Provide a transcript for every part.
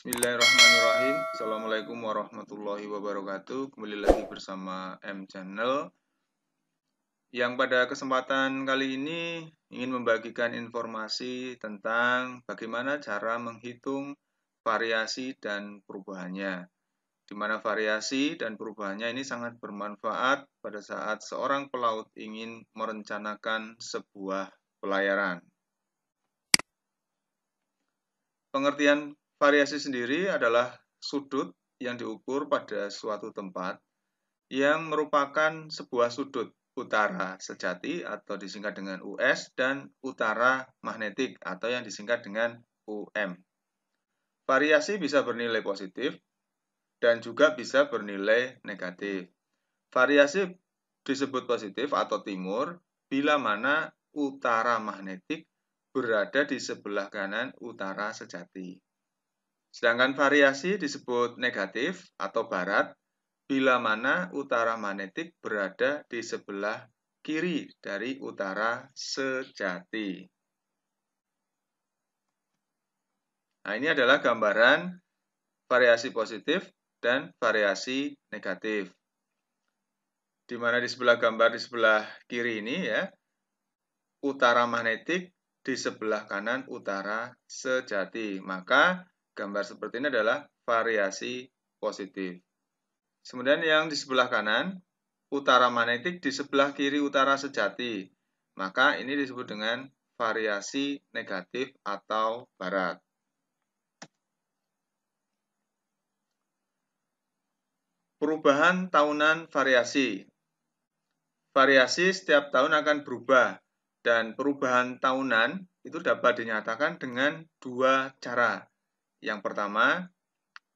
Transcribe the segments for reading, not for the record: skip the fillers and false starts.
Bismillahirrahmanirrahim. Assalamualaikum warahmatullahi wabarakatuh. Kembali lagi bersama M Channel. Yang pada kesempatan kali ini ingin membagikan informasi tentang bagaimana cara menghitung variasi dan perubahannya. Di mana variasi dan perubahannya ini sangat bermanfaat pada saat seorang pelaut ingin merencanakan sebuah pelayaran. Pengertian variasi sendiri adalah sudut yang diukur pada suatu tempat yang merupakan sebuah sudut utara sejati atau disingkat dengan US dan utara magnetik atau yang disingkat dengan UM. Variasi bisa bernilai positif dan juga bisa bernilai negatif. Variasi disebut positif atau timur bila mana utara magnetik berada di sebelah kanan utara sejati. Sedangkan variasi disebut negatif atau barat bila mana utara magnetik berada di sebelah kiri dari utara sejati. Nah, ini adalah gambaran variasi positif dan variasi negatif. Di mana di sebelah gambar di sebelah kiri ini ya, utara magnetik di sebelah kanan utara sejati. Maka gambar seperti ini adalah variasi positif. Kemudian yang di sebelah kanan, utara magnetik di sebelah kiri utara sejati. Maka ini disebut dengan variasi negatif atau barat. Perubahan tahunan variasi. Variasi setiap tahun akan berubah dan perubahan tahunan itu dapat dinyatakan dengan dua cara. Yang pertama,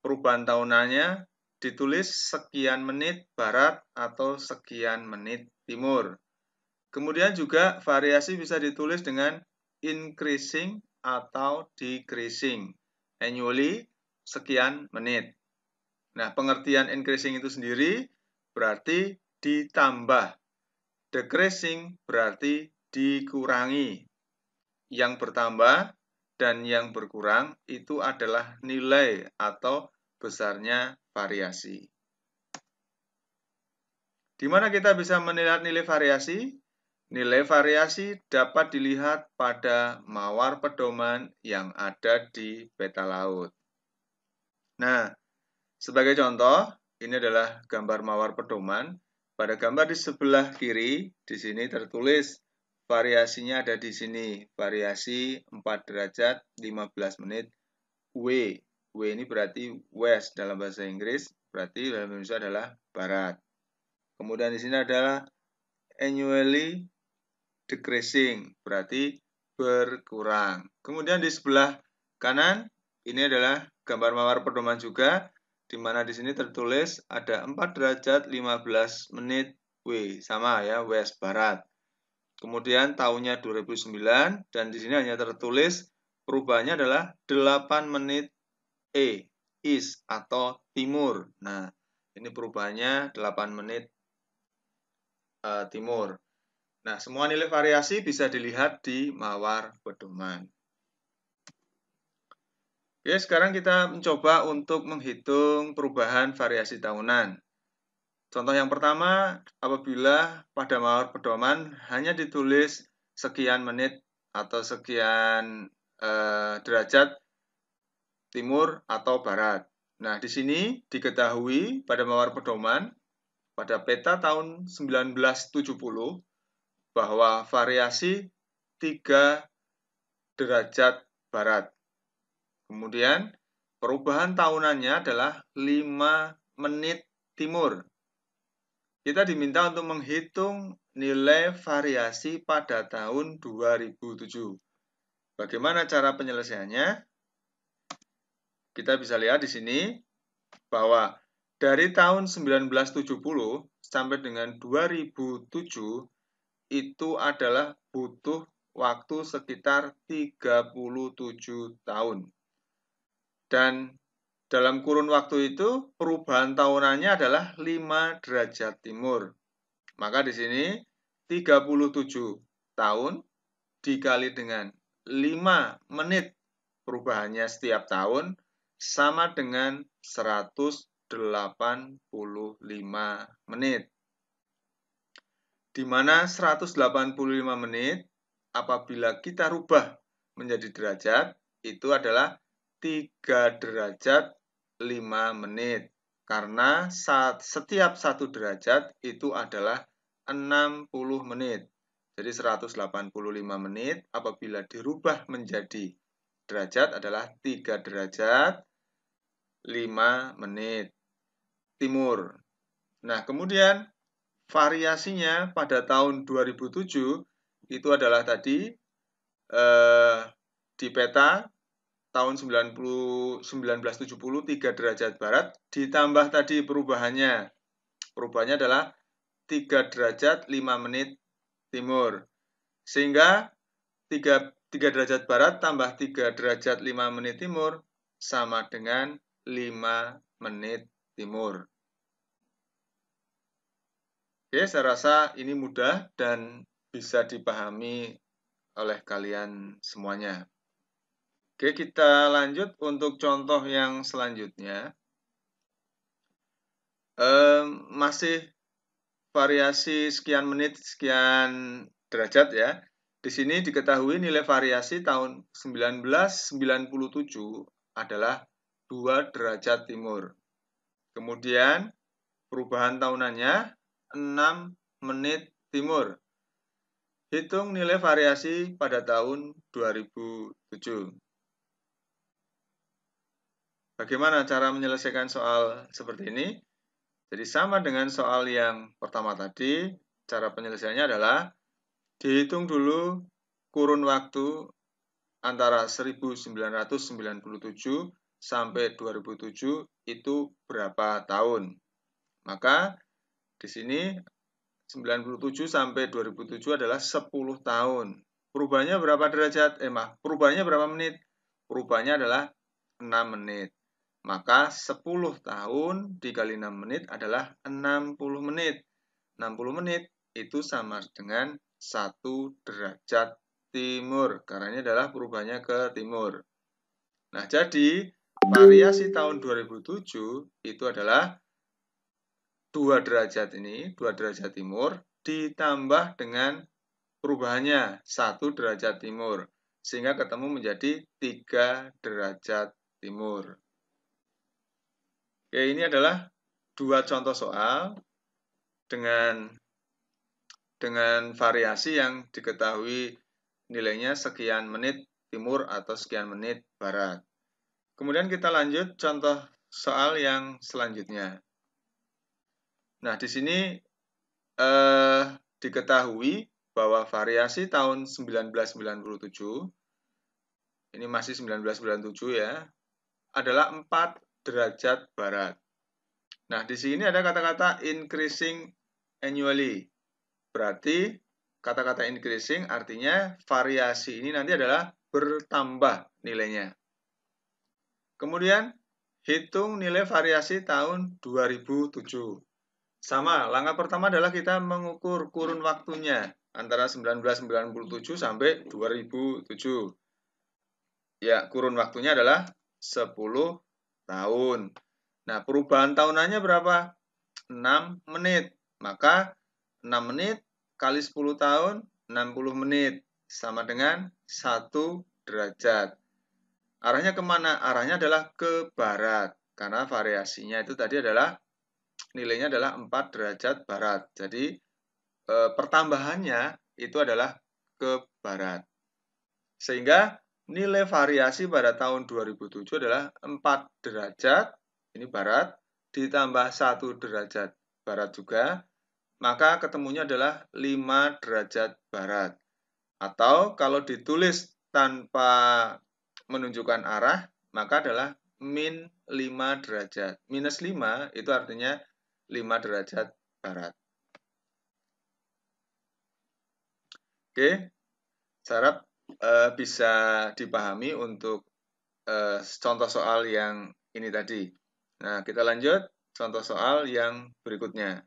perubahan tahunannya ditulis sekian menit barat atau sekian menit timur. Kemudian juga variasi bisa ditulis dengan increasing atau decreasing. Annually sekian menit. Nah, pengertian increasing itu sendiri berarti ditambah. Decreasing berarti dikurangi. Yang bertambah dan yang berkurang itu adalah nilai atau besarnya variasi. Di mana kita bisa menilai nilai variasi? Nilai variasi dapat dilihat pada mawar pedoman yang ada di peta laut. Nah, sebagai contoh, ini adalah gambar mawar pedoman. Pada gambar di sebelah kiri, di sini tertulis variasinya ada di sini. Variasi 4 derajat 15 menit W. W ini berarti west dalam bahasa Inggris, berarti dalam Indonesia adalah barat. Kemudian di sini adalah annually decreasing, berarti berkurang. Kemudian di sebelah kanan, ini adalah gambar mawar pedoman juga, di mana di sini tertulis ada 4 derajat 15 menit W, sama ya, west barat. Kemudian tahunnya 2009 dan di sini hanya tertulis perubahannya adalah 8 menit E, east atau timur. Nah, ini perubahannya 8 menit timur. Nah, semua nilai variasi bisa dilihat di mawar pedoman. Oke, sekarang kita mencoba untuk menghitung perubahan variasi tahunan. Contoh yang pertama, apabila pada mawar pedoman hanya ditulis sekian menit atau sekian derajat timur atau barat. Nah, di sini diketahui pada mawar pedoman pada peta tahun 1970 bahwa variasi 3 derajat barat. Kemudian perubahan tahunannya adalah 5 menit timur. Kita diminta untuk menghitung nilai variasi pada tahun 2007. Bagaimana cara penyelesaiannya? Kita bisa lihat di sini bahwa dari tahun 1970 sampai dengan 2007 itu adalah butuh waktu sekitar 37 tahun. Dan dalam kurun waktu itu perubahan tahunannya adalah 5 derajat timur. Maka di sini 37 tahun dikali dengan 5 menit perubahannya setiap tahun sama dengan 185 menit. Di mana 185 menit apabila kita rubah menjadi derajat itu adalah 3 derajat 5 menit. Karena setiap 1 derajat itu adalah 60 menit. Jadi 185 menit apabila dirubah menjadi derajat adalah 3 derajat 5 menit timur. Nah, kemudian variasinya pada tahun 2007 itu adalah tadi di peta tahun 1970 3 derajat barat ditambah tadi perubahannya. Perubahannya adalah 3 derajat 5 menit timur. Sehingga 3 derajat barat tambah 3 derajat 5 menit timur sama dengan 5 menit timur. Oke, saya rasa ini mudah dan bisa dipahami oleh kalian semuanya. Oke, kita lanjut untuk contoh yang selanjutnya. Masih variasi sekian menit, sekian derajat ya. Di sini diketahui nilai variasi tahun 1997 adalah 2 derajat timur. Kemudian perubahan tahunannya 6 menit timur. Hitung nilai variasi pada tahun 2007. Bagaimana cara menyelesaikan soal seperti ini? Jadi sama dengan soal yang pertama tadi, cara penyelesaiannya adalah dihitung dulu kurun waktu antara 1997 sampai 2007 itu berapa tahun. Maka di sini 97 sampai 2007 adalah 10 tahun. Perubahannya berapa derajat? Perubahannya berapa menit? Perubahannya adalah 6 menit. Maka 10 tahun dikali 6 menit adalah 60 menit. 60 menit itu sama dengan 1 derajat timur. Karena ini adalah perubahannya ke timur. Nah, jadi variasi tahun 2007 itu adalah 2 derajat ini, 2 derajat timur, ditambah dengan perubahannya 1 derajat timur. Sehingga ketemu menjadi 3 derajat timur. Oke, ini adalah 2 contoh soal dengan variasi yang diketahui nilainya sekian menit timur atau sekian menit barat. Kemudian kita lanjut contoh soal yang selanjutnya. Nah, di sini diketahui bahwa variasi tahun 1997, ini masih 1997 ya, adalah 4 derajat barat. Nah, di sini ada kata-kata increasing annually. Berarti kata-kata increasing artinya variasi ini nanti adalah bertambah nilainya. Kemudian, hitung nilai variasi tahun 2007. Sama, langkah pertama adalah kita mengukur kurun waktunya antara 1997 sampai 2007. Ya, kurun waktunya adalah 10 tahun. Nah, perubahan tahunannya berapa? 6 menit. Maka 6 menit kali 10 tahun, 60 menit. Sama dengan 1 derajat. Arahnya kemana? Arahnya adalah ke barat. Karena variasinya itu tadi adalah nilainya adalah 4 derajat barat. Jadi pertambahannya itu adalah ke barat. Sehingga nilai variasi pada tahun 2007 adalah 4 derajat, ini barat, ditambah 1 derajat barat juga, maka ketemunya adalah 5 derajat barat. Atau kalau ditulis tanpa menunjukkan arah, maka adalah min 5 derajat. Minus 5 itu artinya 5 derajat barat. Oke, saya harap bisa dipahami untuk contoh soal yang ini tadi. Nah, kita lanjut contoh soal yang berikutnya.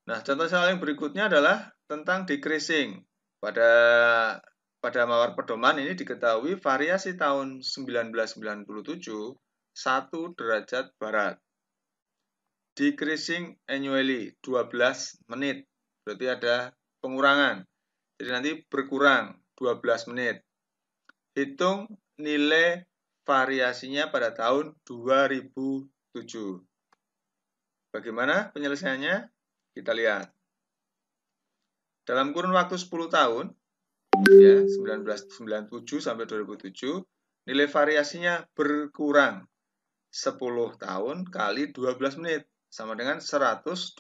Nah, contoh soal yang berikutnya adalah tentang decreasing. Pada pada mawar pedoman ini diketahui variasi tahun 1997 1 derajat barat. Decreasing annually 12 menit. Berarti ada pengurangan. Jadi nanti berkurang 12 menit. Hitung nilai variasinya pada tahun 2007. Bagaimana penyelesaiannya? Kita lihat. Dalam kurun waktu 10 tahun, ya, 1997 sampai 2007, nilai variasinya berkurang 10 tahun kali 12 menit, sama dengan 120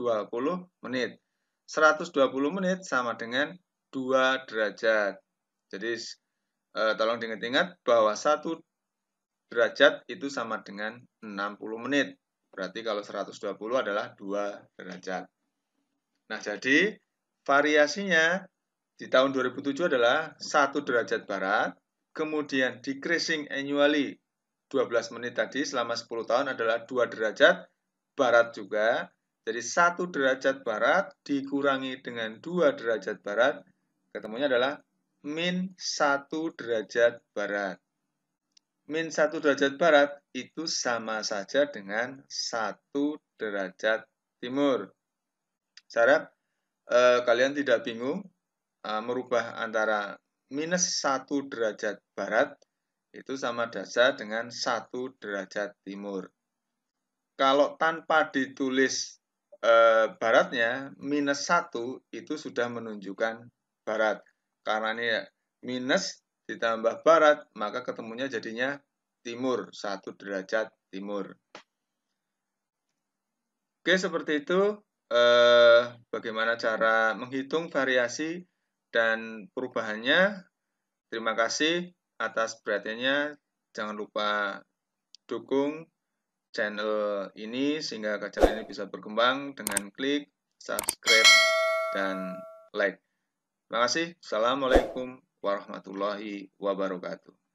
menit. 120 menit sama dengan 2 derajat. Jadi, tolong diingat-ingat bahwa 1 derajat itu sama dengan 60 menit. Berarti kalau 120 adalah 2 derajat. Nah, jadi variasinya di tahun 2007 adalah 1 derajat barat, kemudian decreasing annually 12 menit tadi selama 10 tahun adalah 2 derajat barat juga. Jadi 1 derajat barat dikurangi dengan 2 derajat barat, ketemunya adalah min 1 derajat barat. Min 1 derajat barat itu sama saja dengan 1 derajat timur. Saya harap kalian tidak bingung merubah antara minus 1 derajat barat itu sama saja dengan 1 derajat timur. Kalau tanpa ditulis baratnya, minus 1 itu sudah menunjukkan barat. Karena ini minus ditambah barat, maka ketemunya jadinya timur, 1 derajat timur. Oke, seperti itu bagaimana cara menghitung variasi dan perubahannya. Terima kasih atas perhatiannya. Jangan lupa dukung channel ini sehingga channel ini bisa berkembang dengan klik subscribe dan like. Terima kasih. Assalamualaikum warahmatullahi wabarakatuh.